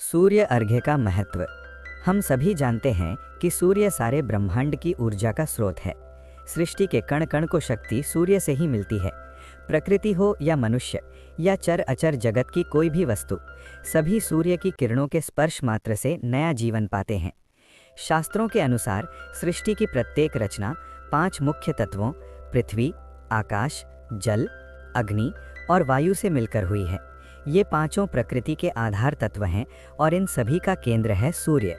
सूर्य अर्घ्य का महत्व। हम सभी जानते हैं कि सूर्य सारे ब्रह्मांड की ऊर्जा का स्रोत है। सृष्टि के कण कण को शक्ति सूर्य से ही मिलती है। प्रकृति हो या मनुष्य या चर अचर जगत की कोई भी वस्तु, सभी सूर्य की किरणों के स्पर्श मात्र से नया जीवन पाते हैं। शास्त्रों के अनुसार सृष्टि की प्रत्येक रचना 5 मुख्य तत्वों पृथ्वी, आकाश, जल, अग्नि और वायु से मिलकर हुई है। ये पांचों प्रकृति के आधार तत्व हैं और इन सभी का केंद्र है सूर्य।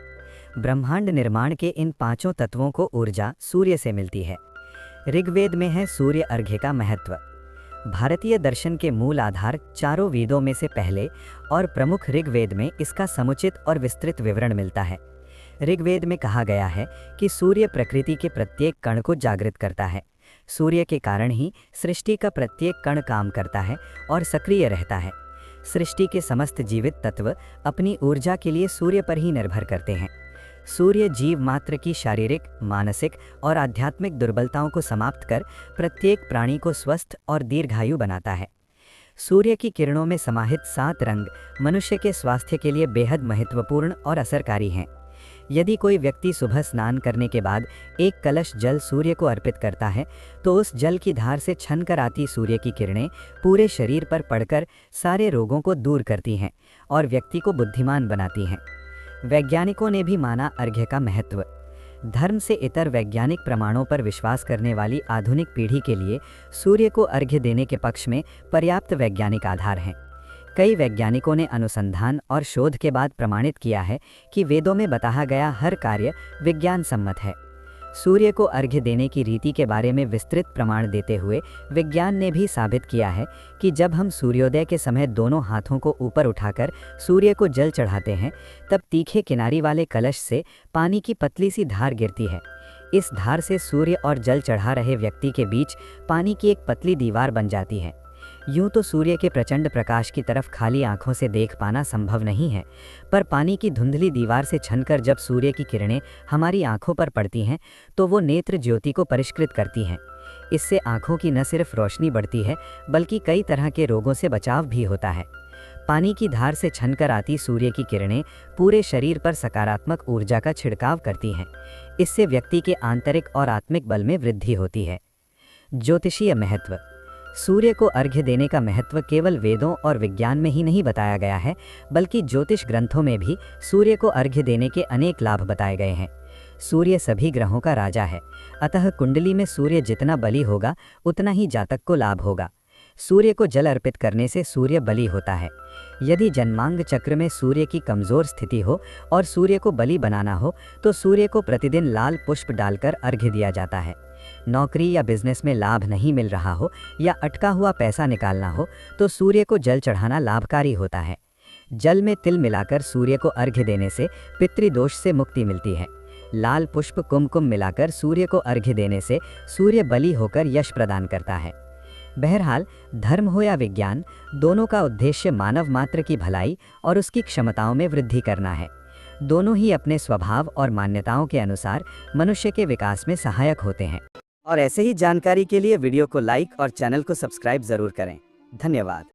ब्रह्मांड निर्माण के इन पांचों तत्वों को ऊर्जा सूर्य से मिलती है। ऋग्वेद में है सूर्य अर्घ्य का महत्व। भारतीय दर्शन के मूल आधार चारों वेदों में से पहले और प्रमुख ऋग्वेद में इसका समुचित और विस्तृत विवरण मिलता है। ऋग्वेद में कहा गया है कि सूर्य प्रकृति के प्रत्येक कण को जागृत करता है। सूर्य के कारण ही सृष्टि का प्रत्येक कण काम करता है और सक्रिय रहता है। सृष्टि के समस्त जीवित तत्व अपनी ऊर्जा के लिए सूर्य पर ही निर्भर करते हैं। सूर्य जीव मात्र की शारीरिक, मानसिक और आध्यात्मिक दुर्बलताओं को समाप्त कर प्रत्येक प्राणी को स्वस्थ और दीर्घायु बनाता है। सूर्य की किरणों में समाहित 7 रंग मनुष्य के स्वास्थ्य के लिए बेहद महत्वपूर्ण और असरकारी हैं। यदि कोई व्यक्ति सुबह स्नान करने के बाद एक कलश जल सूर्य को अर्पित करता है, तो उस जल की धार से छनकर आती सूर्य की किरणें पूरे शरीर पर पड़कर सारे रोगों को दूर करती हैं और व्यक्ति को बुद्धिमान बनाती हैं। वैज्ञानिकों ने भी माना अर्घ्य का महत्व। धर्म से इतर वैज्ञानिक प्रमाणों पर विश्वास करने वाली आधुनिक पीढ़ी के लिए सूर्य को अर्घ्य देने के पक्ष में पर्याप्त वैज्ञानिक आधार हैं। कई वैज्ञानिकों ने अनुसंधान और शोध के बाद प्रमाणित किया है कि वेदों में बताया गया हर कार्य विज्ञान सम्मत है। सूर्य को अर्घ्य देने की रीति के बारे में विस्तृत प्रमाण देते हुए विज्ञान ने भी साबित किया है कि जब हम सूर्योदय के समय दोनों हाथों को ऊपर उठाकर सूर्य को जल चढ़ाते हैं, तब तीखे किनारी वाले कलश से पानी की पतली सी धार गिरती है। इस धार से सूर्य और जल चढ़ा रहे व्यक्ति के बीच पानी की एक पतली दीवार बन जाती है। यूं तो सूर्य के प्रचंड प्रकाश की तरफ खाली आंखों से देख पाना संभव नहीं है, पर पानी की धुंधली दीवार से छनकर जब सूर्य की किरणें हमारी आंखों पर पड़ती हैं, तो वो नेत्र ज्योति को परिष्कृत करती हैं। इससे आंखों की न सिर्फ रोशनी बढ़ती है, बल्कि कई तरह के रोगों से बचाव भी होता है। पानी की धार से छनकर आती सूर्य की किरणें पूरे शरीर पर सकारात्मक ऊर्जा का छिड़काव करती हैं। इससे व्यक्ति के आंतरिक और आत्मिक बल में वृद्धि होती है। ज्योतिषीय महत्व। सूर्य को अर्घ्य देने का महत्व केवल वेदों और विज्ञान में ही नहीं बताया गया है, बल्कि ज्योतिष ग्रंथों में भी सूर्य को अर्घ्य देने के अनेक लाभ बताए गए हैं। सूर्य सभी ग्रहों का राजा है, अतः कुंडली में सूर्य जितना बली होगा उतना ही जातक को लाभ होगा। सूर्य को जल अर्पित करने से सूर्य बली होता है। यदि जन्मांग चक्र में सूर्य की कमजोर स्थिति हो और सूर्य को बली बनाना हो, तो सूर्य को प्रतिदिन लाल पुष्प डालकर अर्घ्य दिया जाता है। नौकरी या बिजनेस में लाभ नहीं मिल रहा हो या अटका हुआ पैसा निकालना हो, तो सूर्य को जल चढ़ाना लाभकारी होता है। जल में तिल मिलाकर सूर्य को अर्घ्य देने से पितृदोष से मुक्ति मिलती है। लाल पुष्प कुमकुम मिलाकर सूर्य को अर्घ्य देने से सूर्य बली होकर यश प्रदान करता है। बहरहाल, धर्म हो या विज्ञान, दोनों का उद्देश्य मानव मात्र की भलाई और उसकी क्षमताओं में वृद्धि करना है। दोनों ही अपने स्वभाव और मान्यताओं के अनुसार मनुष्य के विकास में सहायक होते हैं। और ऐसे ही जानकारी के लिए वीडियो को लाइक और चैनल को सब्सक्राइब जरूर करें। धन्यवाद।